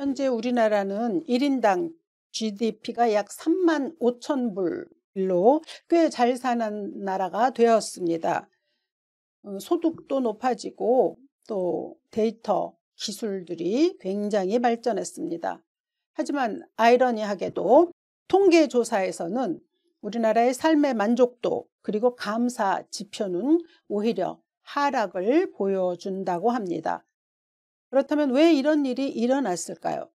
현재 우리나라는 1인당 GDP가 약 35,000불로 꽤 잘 사는 나라가 되었습니다. 소득도 높아지고 또 데이터 기술들이 굉장히 발전했습니다. 하지만 아이러니하게도 통계조사에서는 우리나라의 삶의 만족도 그리고 감사 지표는 오히려 하락을 보여준다고 합니다. 그렇다면 왜 이런 일이 일어났을까요?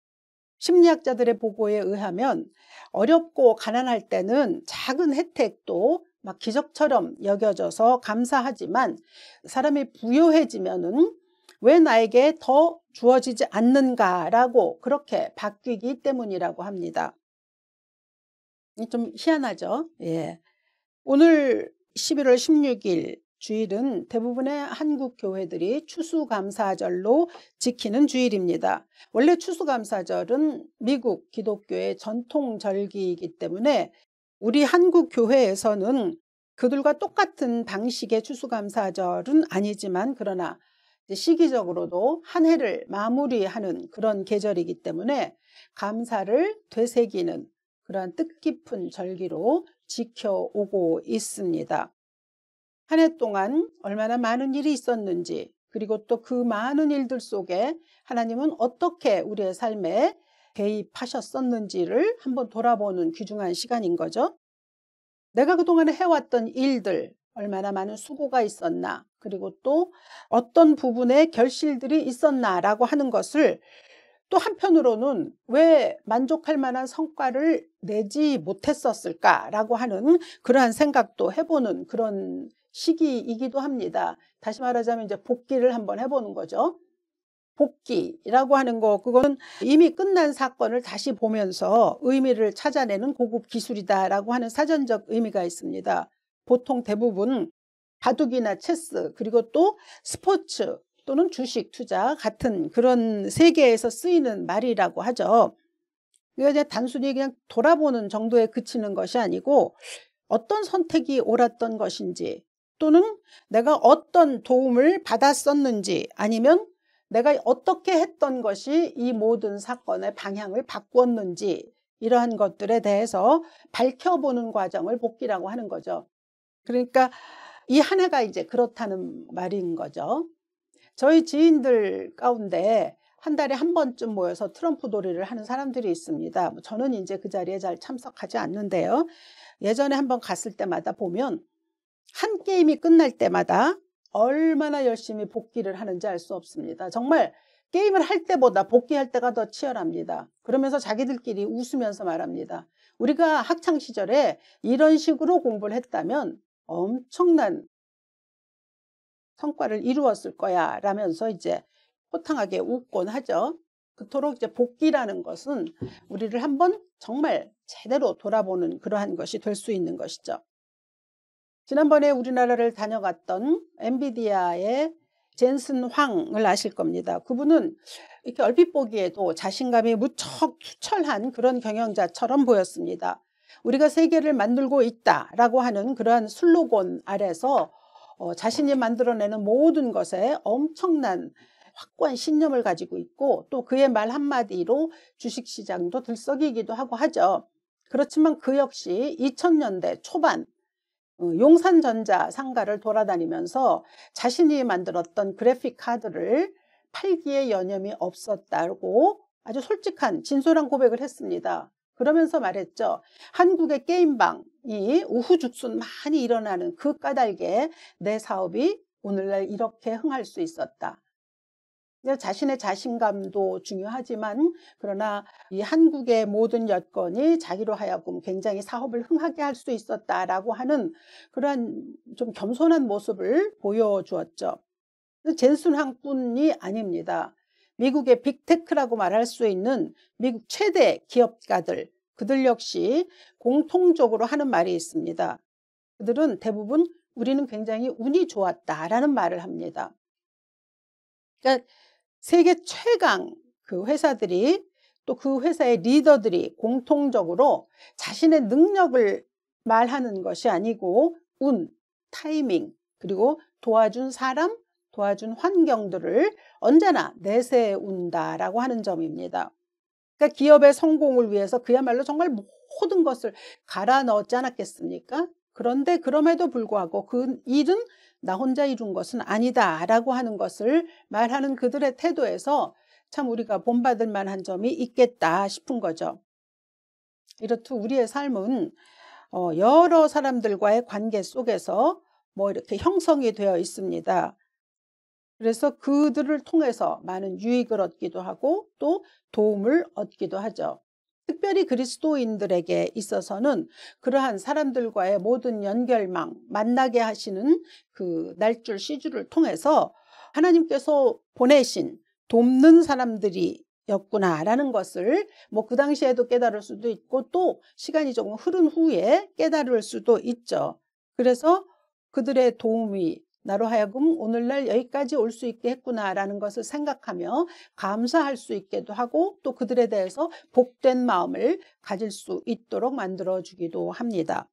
심리학자들의 보고에 의하면 어렵고 가난할 때는 작은 혜택도 막 기적처럼 여겨져서 감사하지만 사람이 부유해지면은 왜 나에게 더 주어지지 않는가라고 그렇게 바뀌기 때문이라고 합니다. 좀 희한하죠? 예. 오늘 11월 16일 주일은 대부분의 한국 교회들이 추수감사절로 지키는 주일입니다. 원래 추수감사절은 미국 기독교의 전통절기이기 때문에 우리 한국 교회에서는 그들과 똑같은 방식의 추수감사절은 아니지만 그러나 시기적으로도 한 해를 마무리하는 그런 계절이기 때문에 감사를 되새기는 그러한 뜻깊은 절기로 지켜오고 있습니다. 한 해 동안 얼마나 많은 일이 있었는지 그리고 또 그 많은 일들 속에 하나님은 어떻게 우리의 삶에 개입하셨었는지를 한번 돌아보는 귀중한 시간인 거죠. 내가 그동안에 해왔던 일들 얼마나 많은 수고가 있었나 그리고 또 어떤 부분에 결실들이 있었나라고 하는 것을 또 한편으로는 왜 만족할 만한 성과를 내지 못했었을까라고 하는 그러한 생각도 해보는 그런 시기이기도 합니다. 다시 말하자면 이제 복기를 한번 해보는 거죠. 복기라고 하는 거 그거는 이미 끝난 사건을 다시 보면서 의미를 찾아내는 고급 기술이다라고 하는 사전적 의미가 있습니다. 보통 대부분 바둑이나 체스 그리고 또 스포츠 또는 주식 투자 같은 그런 세계에서 쓰이는 말이라고 하죠. 이거 그냥 단순히 그냥 돌아보는 정도에 그치는 것이 아니고 어떤 선택이 옳았던 것인지 또는 내가 어떤 도움을 받았었는지 아니면 내가 어떻게 했던 것이 이 모든 사건의 방향을 바꾸었는지 이러한 것들에 대해서 밝혀보는 과정을 복기라고 하는 거죠. 그러니까 이 한 해가 이제 그렇다는 말인 거죠. 저희 지인들 가운데 한 달에 한 번쯤 모여서 트럼프 놀이를 하는 사람들이 있습니다. 저는 이제 그 자리에 잘 참석하지 않는데요. 예전에 한번 갔을 때마다 보면 한 게임이 끝날 때마다 얼마나 열심히 복귀를 하는지 알 수 없습니다. 정말 게임을 할 때보다 복귀할 때가 더 치열합니다. 그러면서 자기들끼리 웃으면서 말합니다. 우리가 학창시절에 이런 식으로 공부를 했다면 엄청난 성과를 이루었을 거야 라면서 이제 호탕하게 웃곤 하죠. 그토록 이제 복귀라는 것은 우리를 한번 정말 제대로 돌아보는 그러한 것이 될 수 있는 것이죠. 지난번에 우리나라를 다녀갔던 엔비디아의 젠슨 황을 아실 겁니다. 그분은 이렇게 얼핏 보기에도 자신감이 무척 투철한 그런 경영자처럼 보였습니다. 우리가 세계를 만들고 있다라고 하는 그러한 슬로건 아래서 자신이 만들어내는 모든 것에 엄청난 확고한 신념을 가지고 있고 또 그의 말 한마디로 주식시장도 들썩이기도 하고 하죠. 그렇지만 그 역시 2000년대 초반 용산전자 상가를 돌아다니면서 자신이 만들었던 그래픽 카드를 팔기에 여념이 없었다고 아주 솔직한 진솔한 고백을 했습니다. 그러면서 말했죠. 한국의 게임방이 우후죽순 많이 일어나는 그 까닭에 내 사업이 오늘날 이렇게 흥할 수 있었다. 자신의 자신감도 중요하지만 그러나 이 한국의 모든 여건이 자기로 하여금 굉장히 사업을 흥하게 할 수 있었다라고 하는 그러한 좀 겸손한 모습을 보여주었죠. 젠슨 황뿐이 아닙니다. 미국의 빅테크라고 말할 수 있는 미국 최대 기업가들 그들 역시 공통적으로 하는 말이 있습니다. 그들은 대부분 우리는 굉장히 운이 좋았다라는 말을 합니다. 그러니까 세계 최강 그 회사들이 또 그 회사의 리더들이 공통적으로 자신의 능력을 말하는 것이 아니고 운, 타이밍 그리고 도와준 사람, 도와준 환경들을 언제나 내세운다라고 하는 점입니다. 그러니까 기업의 성공을 위해서 그야말로 정말 모든 것을 갈아 넣었지 않았겠습니까? 그런데 그럼에도 불구하고 그 일은 나 혼자 이룬 것은 아니다라고 하는 것을 말하는 그들의 태도에서 참 우리가 본받을 만한 점이 있겠다 싶은 거죠. 이렇듯 우리의 삶은 여러 사람들과의 관계 속에서 뭐 이렇게 형성이 되어 있습니다. 그래서 그들을 통해서 많은 유익을 얻기도 하고 또 도움을 얻기도 하죠. 특별히 그리스도인들에게 있어서는 그러한 사람들과의 모든 연결망, 만나게 하시는 그 날줄 시주를 통해서 하나님께서 보내신 돕는 사람들이 였구나라는 것을 뭐 그 당시에도 깨달을 수도 있고 또 시간이 조금 흐른 후에 깨달을 수도 있죠. 그래서 그들의 도움이 나로 하여금 오늘날 여기까지 올 수 있게 했구나라는 것을 생각하며 감사할 수 있게도 하고 또 그들에 대해서 복된 마음을 가질 수 있도록 만들어주기도 합니다.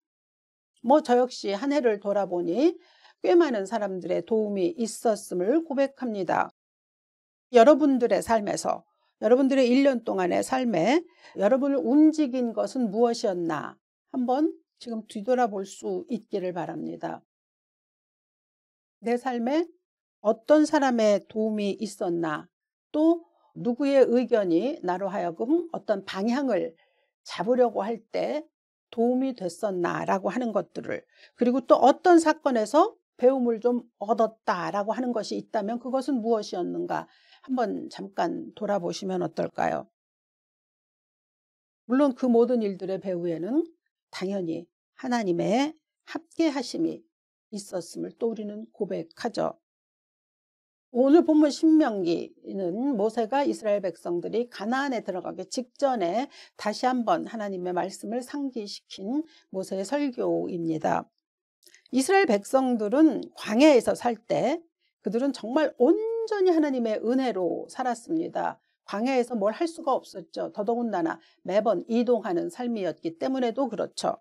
뭐 저 역시 한 해를 돌아보니 꽤 많은 사람들의 도움이 있었음을 고백합니다. 여러분들의 삶에서 여러분들의 1년 동안의 삶에 여러분을 움직인 것은 무엇이었나 한번 지금 뒤돌아볼 수 있기를 바랍니다. 내 삶에 어떤 사람의 도움이 있었나 또 누구의 의견이 나로 하여금 어떤 방향을 잡으려고 할 때 도움이 됐었나라고 하는 것들을 그리고 또 어떤 사건에서 배움을 좀 얻었다라고 하는 것이 있다면 그것은 무엇이었는가 한번 잠깐 돌아보시면 어떨까요? 물론 그 모든 일들의 배후에는 당연히 하나님의 함께 하심이 있었음을 또 우리는 고백하죠. 오늘 본문 신명기는 모세가 이스라엘 백성들이 가나안에 들어가기 직전에 다시 한번 하나님의 말씀을 상기시킨 모세의 설교입니다. 이스라엘 백성들은 광야에서 살 때 그들은 정말 온전히 하나님의 은혜로 살았습니다. 광야에서 뭘 할 수가 없었죠. 더더군다나 매번 이동하는 삶이었기 때문에도 그렇죠.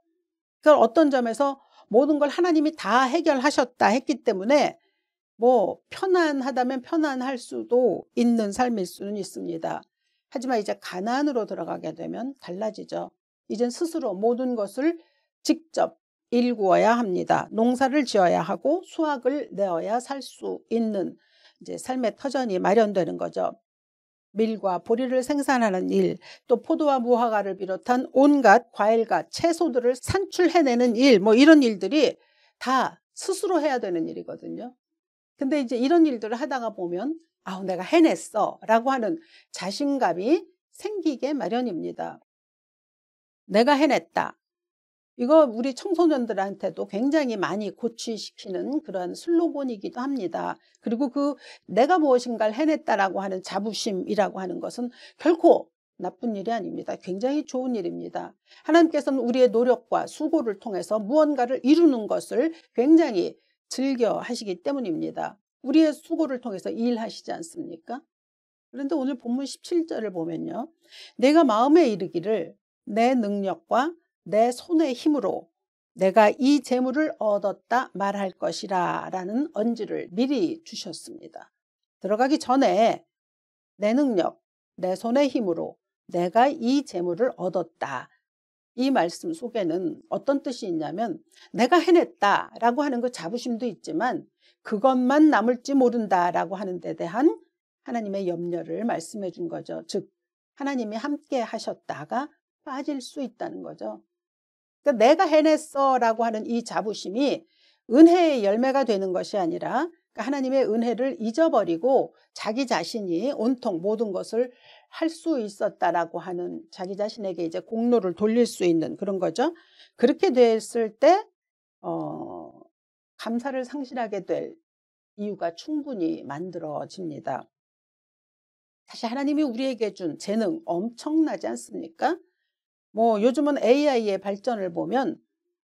그걸 어떤 점에서 모든 걸 하나님이 다 해결하셨다 했기 때문에 뭐 편안하다면 편안할 수도 있는 삶일 수는 있습니다. 하지만 이제 가나안으로 들어가게 되면 달라지죠. 이젠 스스로 모든 것을 직접 일구어야 합니다. 농사를 지어야 하고 수확을 내어야 살 수 있는 이제 삶의 터전이 마련되는 거죠. 밀과 보리를 생산하는 일, 또 포도와 무화과를 비롯한 온갖 과일과 채소들을 산출해내는 일, 뭐 이런 일들이 다 스스로 해야 되는 일이거든요. 근데 이제 이런 일들을 하다가 보면 아우 내가 해냈어 라고 하는 자신감이 생기게 마련입니다. 내가 해냈다. 이거 우리 청소년들한테도 굉장히 많이 고취시키는 그런 슬로건이기도 합니다. 그리고 그 내가 무엇인가를 해냈다라고 하는 자부심이라고 하는 것은 결코 나쁜 일이 아닙니다. 굉장히 좋은 일입니다. 하나님께서는 우리의 노력과 수고를 통해서 무언가를 이루는 것을 굉장히 즐겨 하시기 때문입니다. 우리의 수고를 통해서 일하시지 않습니까? 그런데 오늘 본문 17절을 보면요. 내가 마음에 이르기를 내 능력과 내 손의 힘으로 내가 이 재물을 얻었다 말할 것이라 라는 언지를 미리 주셨습니다. 들어가기 전에 내 능력, 내 손의 힘으로 내가 이 재물을 얻었다. 이 말씀 속에는 어떤 뜻이 있냐면 내가 해냈다라고 하는 그 자부심도 있지만 그것만 남을지 모른다라고 하는 데 대한 하나님의 염려를 말씀해 준 거죠. 즉 하나님이 함께 하셨다가 빠질 수 있다는 거죠. 그러니까 내가 해냈어 라고 하는 이 자부심이 은혜의 열매가 되는 것이 아니라 그러니까 하나님의 은혜를 잊어버리고 자기 자신이 온통 모든 것을 할 수 있었다라고 하는 자기 자신에게 이제 공로를 돌릴 수 있는 그런 거죠. 그렇게 됐을 때 감사를 상실하게 될 이유가 충분히 만들어집니다. 사실 하나님이 우리에게 준 재능 엄청나지 않습니까? 뭐 요즘은 AI의 발전을 보면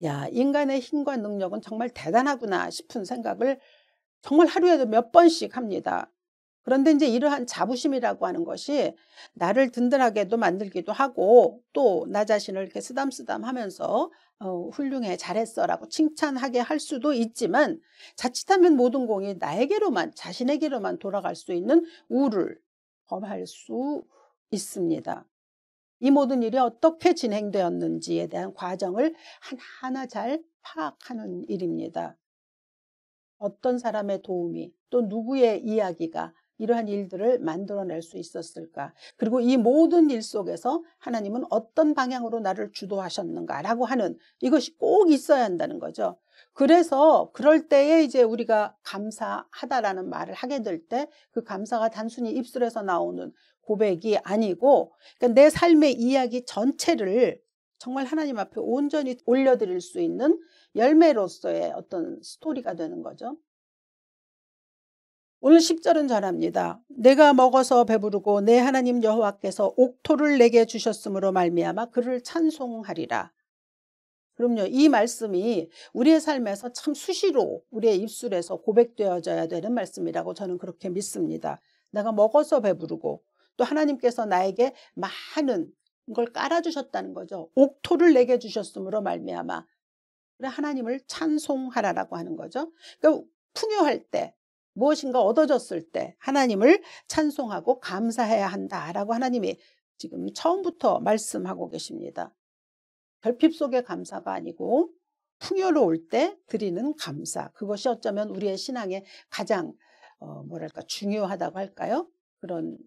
야, 인간의 힘과 능력은 정말 대단하구나 싶은 생각을 정말 하루에도 몇 번씩 합니다. 그런데 이제 이러한 자부심이라고 하는 것이 나를 든든하게도 만들기도 하고 또 나 자신을 이렇게 쓰담쓰담 하면서 훌륭해 잘했어라고 칭찬하게 할 수도 있지만 자칫하면 모든 공이 나에게로만 자신에게로만 돌아갈 수 있는 우를 범할 수 있습니다. 이 모든 일이 어떻게 진행되었는지에 대한 과정을 하나하나 잘 파악하는 일입니다. 어떤 사람의 도움이 또 누구의 이야기가 이러한 일들을 만들어낼 수 있었을까? 그리고 이 모든 일 속에서 하나님은 어떤 방향으로 나를 주도하셨는가라고 하는 이것이 꼭 있어야 한다는 거죠. 그래서 그럴 때에 이제 우리가 감사하다라는 말을 하게 될 때 그 감사가 단순히 입술에서 나오는 고백이 아니고, 그러니까 내 삶의 이야기 전체를 정말 하나님 앞에 온전히 올려드릴 수 있는 열매로서의 어떤 스토리가 되는 거죠. 오늘 10절은 전합니다. 내가 먹어서 배부르고 내 하나님 여호와께서 옥토를 내게 주셨으므로 말미암아 그를 찬송하리라. 그럼요, 이 말씀이 우리의 삶에서 참 수시로 우리의 입술에서 고백되어져야 되는 말씀이라고 저는 그렇게 믿습니다. 내가 먹어서 배부르고 또 하나님께서 나에게 많은 걸 깔아주셨다는 거죠. 옥토를 내게 주셨으므로 말미암아 그래 하나님을 찬송하라라고 하는 거죠. 그러니까 풍요할 때 무엇인가 얻어졌을 때 하나님을 찬송하고 감사해야 한다라고 하나님이 지금 처음부터 말씀하고 계십니다. 결핍 속의 감사가 아니고 풍요로울 때 드리는 감사, 그것이 어쩌면 우리의 신앙에 가장 중요하다고 할까요? 그런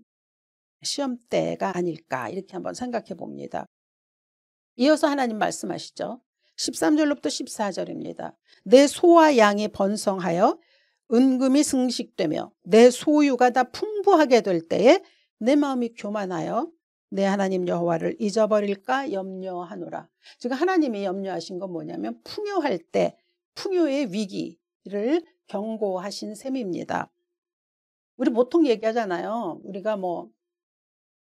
시험대가 아닐까 이렇게 한번 생각해 봅니다. 이어서 하나님 말씀하시죠. 13절로부터 14절입니다. 내 소와 양이 번성하여 은금이 승식되며 내 소유가 다 풍부하게 될 때에 내 마음이 교만하여 내 하나님 여호와를 잊어버릴까 염려하노라. 지금 하나님이 염려하신 건 뭐냐면 풍요할 때 풍요의 위기를 경고하신 셈입니다. 우리 보통 얘기하잖아요. 우리가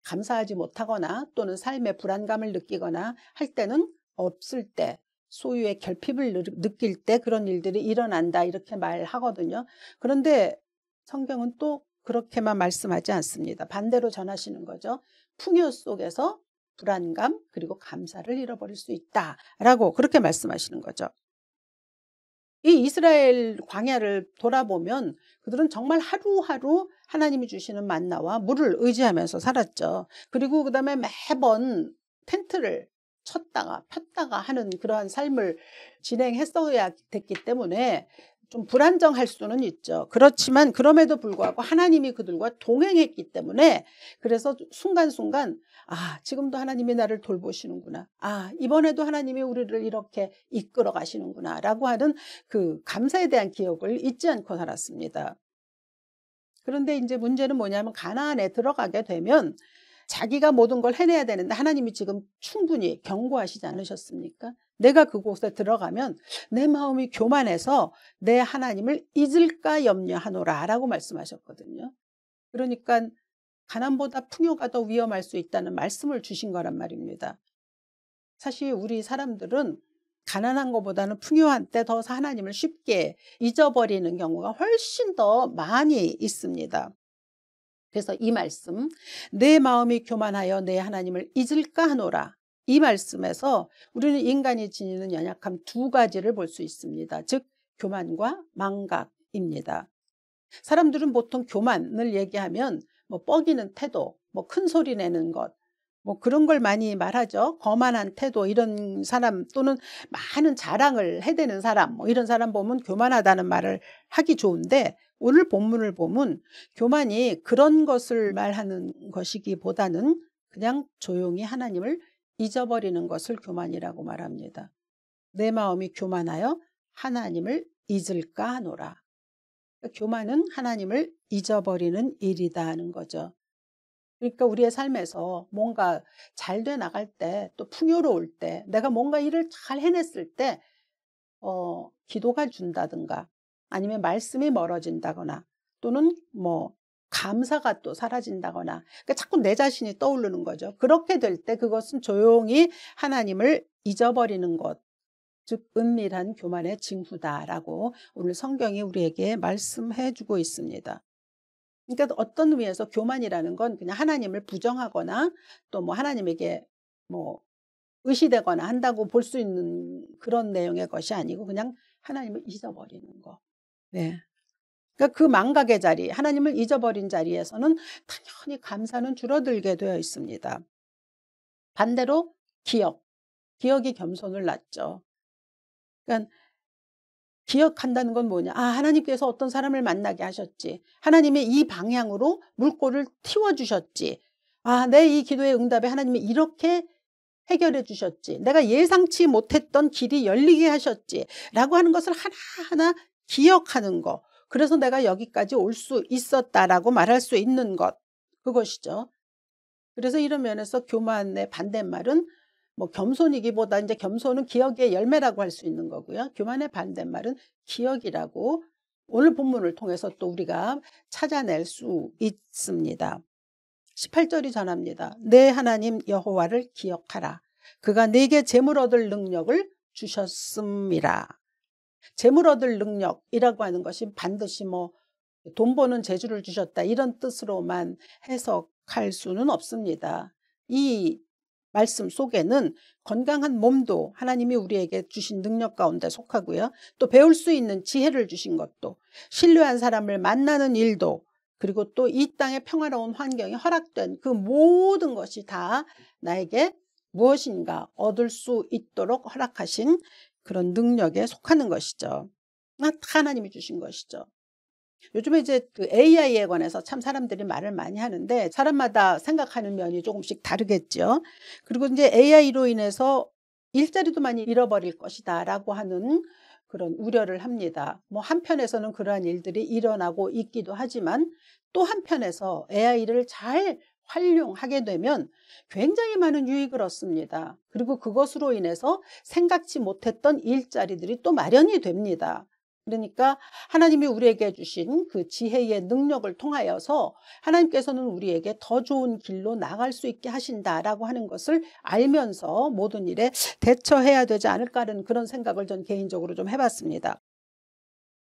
감사하지 못하거나 또는 삶의 불안감을 느끼거나 할 때는 없을 때 소유의 결핍을 느낄 때 그런 일들이 일어난다 이렇게 말하거든요. 그런데 성경은 또 그렇게만 말씀하지 않습니다. 반대로 전하시는 거죠. 풍요 속에서 불안감 그리고 감사를 잃어버릴 수 있다라고 그렇게 말씀하시는 거죠. 이 이스라엘 광야를 돌아보면 그들은 정말 하루하루 하나님이 주시는 만나와 물을 의지하면서 살았죠. 그리고 그다음에 매번 텐트를 쳤다가 폈다가 하는 그러한 삶을 진행했어야 됐기 때문에 좀 불안정할 수는 있죠. 그렇지만 그럼에도 불구하고 하나님이 그들과 동행했기 때문에 그래서 순간순간 지금도 하나님이 나를 돌보시는구나. 이번에도 하나님이 우리를 이렇게 이끌어 가시는구나 라고 하는 그 감사에 대한 기억을 잊지 않고 살았습니다. 그런데 이제 문제는 뭐냐면 가나안에 들어가게 되면 자기가 모든 걸 해내야 되는데 하나님이 지금 충분히 경고하시지 않으셨습니까? 내가 그곳에 들어가면 내 마음이 교만해서 내 하나님을 잊을까 염려하노라 라고 말씀하셨거든요. 그러니까 가난보다 풍요가 더 위험할 수 있다는 말씀을 주신 거란 말입니다. 사실 우리 사람들은 가난한 것보다는 풍요한 때 더 하나님을 쉽게 잊어버리는 경우가 훨씬 더 많이 있습니다. 그래서 이 말씀 내 마음이 교만하여 내 하나님을 잊을까 하노라, 이 말씀에서 우리는 인간이 지니는 연약함 두 가지를 볼 수 있습니다. 즉 교만과 망각입니다. 사람들은 보통 교만을 얘기하면 뻐기는 태도, 큰 소리 내는 것, 그런 걸 많이 말하죠. 거만한 태도, 이런 사람 또는 많은 자랑을 해대는 사람, 이런 사람 보면 교만하다는 말을 하기 좋은데 오늘 본문을 보면 교만이 그런 것을 말하는 것이기보다는 그냥 조용히 하나님을 잊어버리는 것을 교만이라고 말합니다. 내 마음이 교만하여 하나님을 잊을까 하노라. 교만은 하나님을 잊어버리는 일이다 하는 거죠. 그러니까 우리의 삶에서 뭔가 잘 돼 나갈 때 또 풍요로울 때 내가 뭔가 일을 잘 해냈을 때 기도가 준다든가 아니면 말씀이 멀어진다거나 또는 감사가 또 사라진다거나, 그러니까 자꾸 내 자신이 떠오르는 거죠. 그렇게 될 때 그것은 조용히 하나님을 잊어버리는 것, 즉 은밀한 교만의 징후다라고 오늘 성경이 우리에게 말씀해 주고 있습니다. 그러니까 어떤 의미에서 교만이라는 건 그냥 하나님을 부정하거나 또 하나님에게 의시되거나 한다고 볼 수 있는 그런 내용의 것이 아니고 그냥 하나님을 잊어버리는 거. 네. 그러니까 그 망각의 자리, 하나님을 잊어버린 자리에서는 당연히 감사는 줄어들게 되어 있습니다. 반대로 기억이 겸손을 낳죠. 그러니까 기억한다는 건 뭐냐? 하나님께서 어떤 사람을 만나게 하셨지. 하나님이 이 방향으로 물꼬를 틔워주셨지. 내 이 기도의 응답에 하나님이 이렇게 해결해 주셨지. 내가 예상치 못했던 길이 열리게 하셨지. 라고 하는 것을 하나하나 기억하는 거. 그래서 내가 여기까지 올 수 있었다라고 말할 수 있는 것. 그것이죠. 그래서 이런 면에서 교만의 반대말은 겸손이기보다 이제 겸손은 기억의 열매라고 할 수 있는 거고요. 교만의 반대말은 기억이라고 오늘 본문을 통해서 또 우리가 찾아낼 수 있습니다. 18절이 전합니다. 내 하나님 여호와를 기억하라. 그가 네게 재물 얻을 능력을 주셨음이라. 재물 얻을 능력이라고 하는 것이 반드시 돈 버는 재주를 주셨다 이런 뜻으로만 해석할 수는 없습니다. 이 말씀 속에는 건강한 몸도 하나님이 우리에게 주신 능력 가운데 속하고요. 또 배울 수 있는 지혜를 주신 것도, 신뢰한 사람을 만나는 일도, 그리고 또 이 땅의 평화로운 환경이 허락된 그 모든 것이 다 나에게 무엇인가 얻을 수 있도록 허락하신 그런 능력에 속하는 것이죠. 하나님이 주신 것이죠. 요즘에 이제 그 AI에 관해서 참 사람들이 말을 많이 하는데 사람마다 생각하는 면이 조금씩 다르겠죠. 그리고 이제 AI로 인해서 일자리도 많이 잃어버릴 것이다 라고 하는 그런 우려를 합니다. 한편에서는 그러한 일들이 일어나고 있기도 하지만 또 한편에서 AI를 잘 활용하게 되면 굉장히 많은 유익을 얻습니다. 그리고 그것으로 인해서 생각지 못했던 일자리들이 또 마련이 됩니다. 그러니까 하나님이 우리에게 주신 그 지혜의 능력을 통하여서 하나님께서는 우리에게 더 좋은 길로 나갈 수 있게 하신다라고 하는 것을 알면서 모든 일에 대처해야 되지 않을까라는 그런 생각을 전 개인적으로 좀 해봤습니다.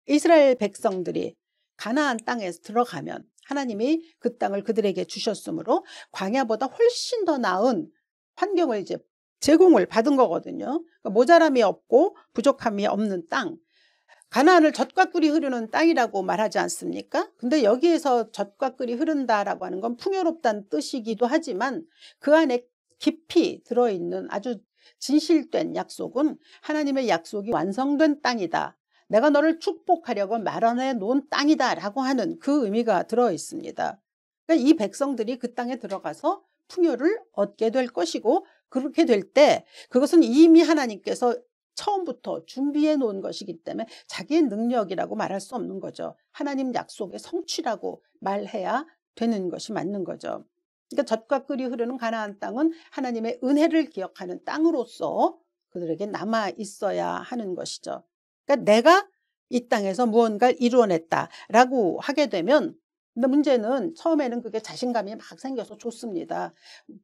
이스라엘 백성들이 가나안 땅에 들어가면 하나님이 그 땅을 그들에게 주셨으므로 광야보다 훨씬 더 나은 환경을 이제 제공을 받은 거거든요. 그러니까 모자람이 없고 부족함이 없는 땅. 가나안을 젖과 꿀이 흐르는 땅이라고 말하지 않습니까? 근데 여기에서 젖과 꿀이 흐른다라고 하는 건 풍요롭다는 뜻이기도 하지만 그 안에 깊이 들어있는 아주 진실된 약속은 하나님의 약속이 완성된 땅이다. 내가 너를 축복하려고 마련해 놓은 땅이다 라고 하는 그 의미가 들어있습니다. 그러니까 이 백성들이 그 땅에 들어가서 풍요를 얻게 될 것이고 그렇게 될 때 그것은 이미 하나님께서 처음부터 준비해 놓은 것이기 때문에 자기의 능력이라고 말할 수 없는 거죠. 하나님 약속의 성취라고 말해야 되는 것이 맞는 거죠. 그러니까 젖과 꿀이 흐르는 가나안 땅은 하나님의 은혜를 기억하는 땅으로서 그들에게 남아 있어야 하는 것이죠. 그러니까 내가 이 땅에서 무언가를 이루어냈다라고 하게 되면 근데 문제는 처음에는 그게 자신감이 막 생겨서 좋습니다.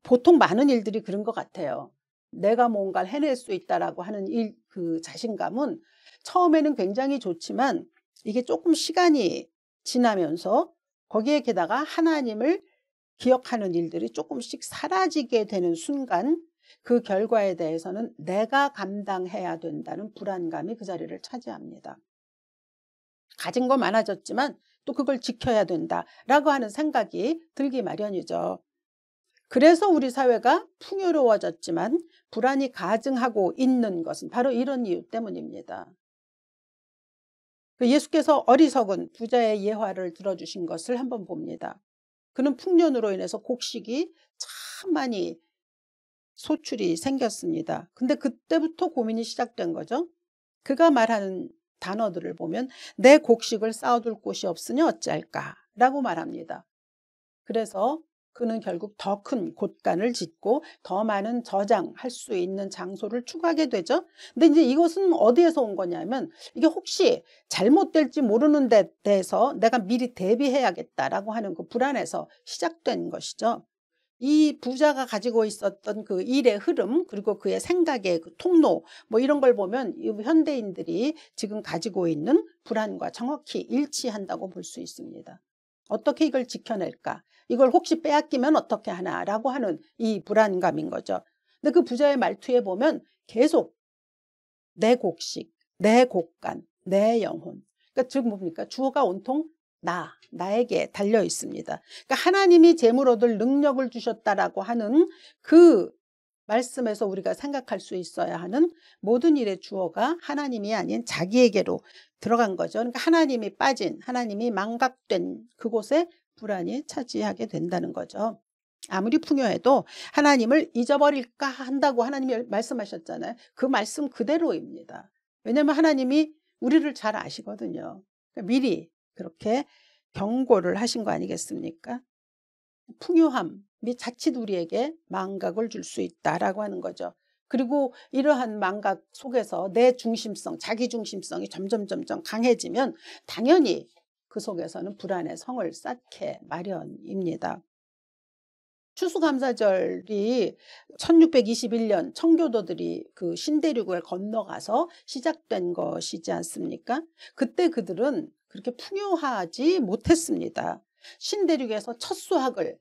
보통 많은 일들이 그런 것 같아요. 내가 뭔가를 해낼 수 있다라고 하는 그 자신감은 처음에는 굉장히 좋지만 이게 조금 시간이 지나면서 거기에 게다가 하나님을 기억하는 일들이 조금씩 사라지게 되는 순간 그 결과에 대해서는 내가 감당해야 된다는 불안감이 그 자리를 차지합니다. 가진 거 많아졌지만 또 그걸 지켜야 된다라고 하는 생각이 들기 마련이죠. 그래서 우리 사회가 풍요로워졌지만 불안이 가증하고 있는 것은 바로 이런 이유 때문입니다. 예수께서 어리석은 부자의 예화를 들어주신 것을 한번 봅니다. 그는 풍년으로 인해서 곡식이 참 많이 소출이 생겼습니다. 근데 그때부터 고민이 시작된 거죠. 그가 말하는 단어들을 보면 내 곡식을 쌓아둘 곳이 없으니 어찌할까 라고 말합니다. 그래서 그는 결국 더 큰 곳간을 짓고 더 많은 저장할 수 있는 장소를 추구하게 되죠. 근데 이제 이것은 어디에서 온 거냐면 이게 혹시 잘못될지 모르는 데 대해서 내가 미리 대비해야겠다라고 하는 그 불안에서 시작된 것이죠. 이 부자가 가지고 있었던 그 일의 흐름 그리고 그의 생각의 그 통로 이런 걸 보면 이 현대인들이 지금 가지고 있는 불안과 정확히 일치한다고 볼 수 있습니다. 어떻게 이걸 지켜낼까? 이걸 혹시 빼앗기면 어떻게 하나라고 하는 이 불안감인 거죠. 근데 그 부자의 말투에 보면 계속 내 곡식, 내 곡간, 내 영혼. 그러니까 즉 뭡니까? 주어가 온통 나에게 달려 있습니다. 그러니까 하나님이 재물 얻을 능력을 주셨다라고 하는 그 말씀에서 우리가 생각할 수 있어야 하는 모든 일의 주어가 하나님이 아닌 자기에게로 들어간 거죠. 그러니까 하나님이 빠진, 하나님이 망각된 그곳에 불안이 차지하게 된다는 거죠. 아무리 풍요해도 하나님을 잊어버릴까 한다고 하나님이 말씀하셨잖아요. 그 말씀 그대로입니다. 왜냐하면 하나님이 우리를 잘 아시거든요. 그러니까 미리 그렇게 경고를 하신 거 아니겠습니까? 풍요함이 자칫 우리에게 망각을 줄 수 있다라고 하는 거죠. 그리고 이러한 망각 속에서 내 중심성, 자기 중심성이 점점 강해지면 당연히 그 속에서는 불안의 성을 쌓게 마련입니다. 추수감사절이 1621년 청교도들이 그 신대륙을 건너가서 시작된 것이지 않습니까? 그때 그들은 그렇게 풍요하지 못했습니다. 신대륙에서 첫 수확을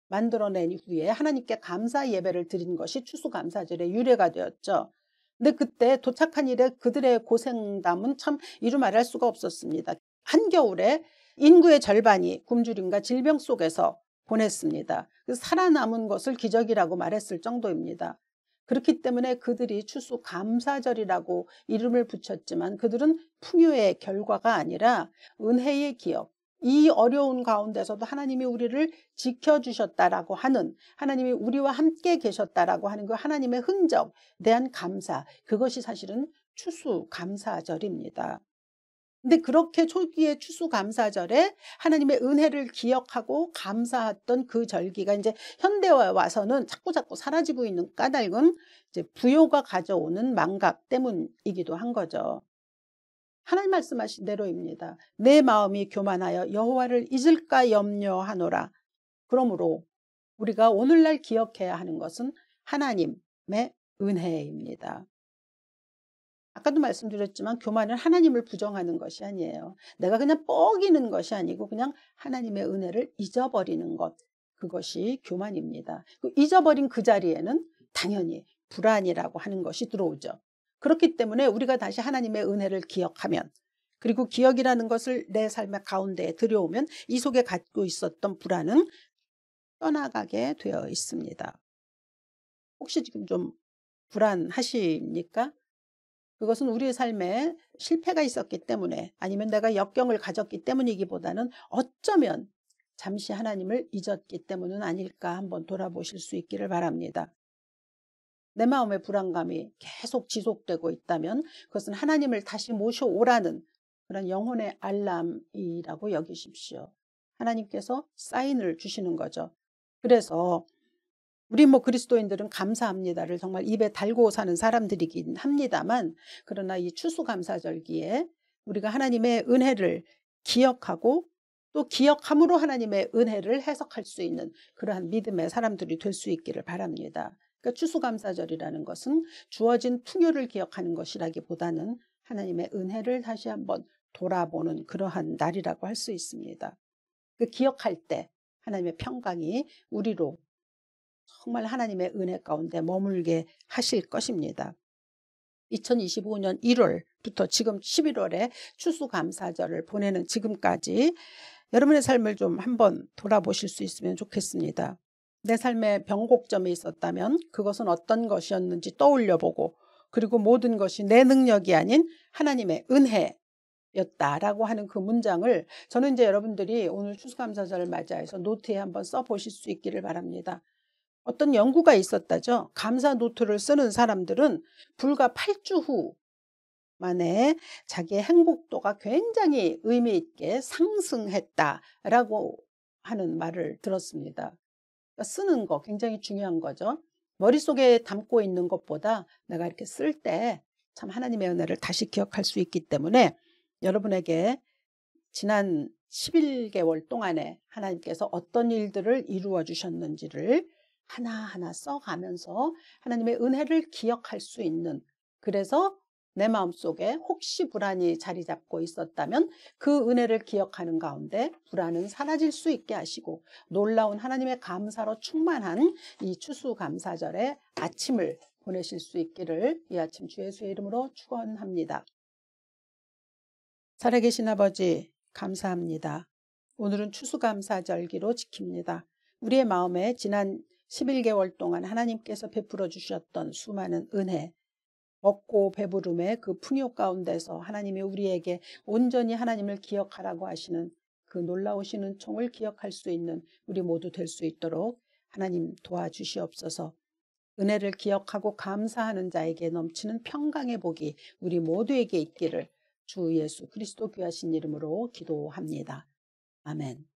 만들어낸 이후에 하나님께 감사 예배를 드린 것이 추수감사절의 유래가 되었죠. 근데 그때 도착한 이래 그들의 고생담은 참 이루 말할 수가 없었습니다. 한겨울에 인구의 절반이 굶주림과 질병 속에서 보냈습니다. 살아남은 것을 기적이라고 말했을 정도입니다. 그렇기 때문에 그들이 추수감사절이라고 이름을 붙였지만 그들은 풍요의 결과가 아니라 은혜의 기억, 이 어려운 가운데서도 하나님이 우리를 지켜주셨다라고 하는, 하나님이 우리와 함께 계셨다라고 하는 그 하나님의 흔적에 대한 감사, 그것이 사실은 추수감사절입니다. 근데 그렇게 초기의 추수감사절에 하나님의 은혜를 기억하고 감사했던 그 절기가 이제 현대화에 와서는 자꾸 사라지고 있는 까닭은 이제 부요가 가져오는 망각 때문이기도 한 거죠. 하나님 말씀하신 대로입니다. 내 마음이 교만하여 여호와를 잊을까 염려하노라. 그러므로 우리가 오늘날 기억해야 하는 것은 하나님의 은혜입니다. 아까도 말씀드렸지만 교만은 하나님을 부정하는 것이 아니에요. 내가 그냥 뻐기는 것이 아니고 그냥 하나님의 은혜를 잊어버리는 것, 그것이 교만입니다. 잊어버린 그 자리에는 당연히 불안이라고 하는 것이 들어오죠. 그렇기 때문에 우리가 다시 하나님의 은혜를 기억하면, 그리고 기억이라는 것을 내 삶의 가운데에 들여오면 이 속에 갖고 있었던 불안은 떠나가게 되어 있습니다. 혹시 지금 좀 불안하십니까? 그것은 우리의 삶에 실패가 있었기 때문에, 아니면 내가 역경을 가졌기 때문이기보다는 어쩌면 잠시 하나님을 잊었기 때문은 아닐까 한번 돌아보실 수 있기를 바랍니다. 내 마음의 불안감이 계속 지속되고 있다면 그것은 하나님을 다시 모셔오라는 그런 영혼의 알람이라고 여기십시오. 하나님께서 사인을 주시는 거죠. 그래서 우리 그리스도인들은 감사합니다를 정말 입에 달고 사는 사람들이긴 합니다만, 그러나 이 추수감사절기에 우리가 하나님의 은혜를 기억하고 또 기억함으로 하나님의 은혜를 해석할 수 있는 그러한 믿음의 사람들이 될 수 있기를 바랍니다. 그러니까 추수감사절이라는 것은 주어진 풍요를 기억하는 것이라기보다는 하나님의 은혜를 다시 한번 돌아보는 그러한 날이라고 할 수 있습니다. 그 기억할 때 하나님의 평강이 우리로 정말 하나님의 은혜 가운데 머물게 하실 것입니다. 2025년 1월부터 지금 11월에 추수감사절을 보내는 지금까지 여러분의 삶을 좀 한번 돌아보실 수 있으면 좋겠습니다. 내 삶에 변곡점이 있었다면 그것은 어떤 것이었는지 떠올려보고, 그리고 모든 것이 내 능력이 아닌 하나님의 은혜였다라고 하는 그 문장을 저는 이제 여러분들이 오늘 추수감사절을 맞이해서 노트에 한번 써보실 수 있기를 바랍니다. 어떤 연구가 있었다죠. 감사 노트를 쓰는 사람들은 불과 8주 후 만에 자기의 행복도가 굉장히 의미 있게 상승했다라고 하는 말을 들었습니다. 그러니까 쓰는 거 굉장히 중요한 거죠. 머릿속에 담고 있는 것보다 내가 이렇게 쓸 때 참 하나님의 은혜를 다시 기억할 수 있기 때문에 여러분에게 지난 11개월 동안에 하나님께서 어떤 일들을 이루어 주셨는지를 하나하나 써가면서 하나님의 은혜를 기억할 수 있는, 그래서 내 마음속에 혹시 불안이 자리 잡고 있었다면 그 은혜를 기억하는 가운데 불안은 사라질 수 있게 하시고 놀라운 하나님의 감사로 충만한 이 추수감사절의 아침을 보내실 수 있기를 이 아침 주 예수의 이름으로 축원합니다. 살아계신 아버지 감사합니다. 오늘은 추수감사절기로 지킵니다. 우리의 마음에 지난 11개월 동안 하나님께서 베풀어 주셨던 수많은 은혜, 먹고 배부름의 그 풍요 가운데서 하나님이 우리에게 온전히 하나님을 기억하라고 하시는 그 놀라우신 은총을 기억할 수 있는 우리 모두 될 수 있도록 하나님 도와주시옵소서. 은혜를 기억하고 감사하는 자에게 넘치는 평강의 복이 우리 모두에게 있기를 주 예수 그리스도 귀하신 이름으로 기도합니다. 아멘.